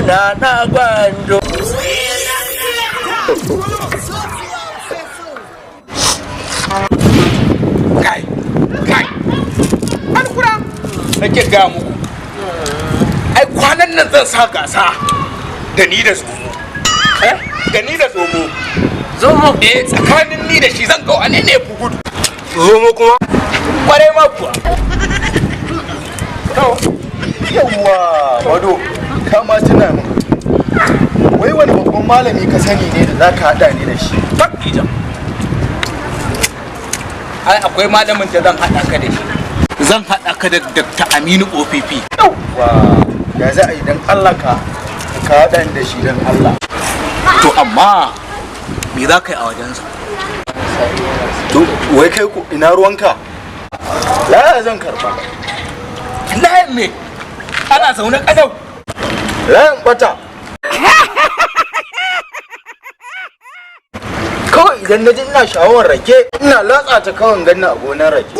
na gwanjo. Kai, alkura nake ga muku. Ai kwanan nan zan sa gasa da ni da Zomo. Da ni da Zomo. Zomo? Tsakanin ni da shi zan ga wane ne ku gudu. Zomo kuma? Kwarai ma kuwa. Yawwa, Mado, kama tuna min. Wai wani babban malami ka sani ne da za ka haɗa ni da shi? Ijan. Ai akwai malamin da zan haɗa ka da shi. Zan haɗa ka da Dr. Aminu OPP. Yawwa, ya za a yi don Allah ka haɗa ni da shi don Allah. To amma me za ka yi a wajensa? To, wai kai ina ruwanka? Laya zan karɓa. Layan me? Ana zaune ƙadau. Layan ɓata. Kawai idan na ji ina sha'awar rake, ina latsa ta kawai ganna a gonar rake.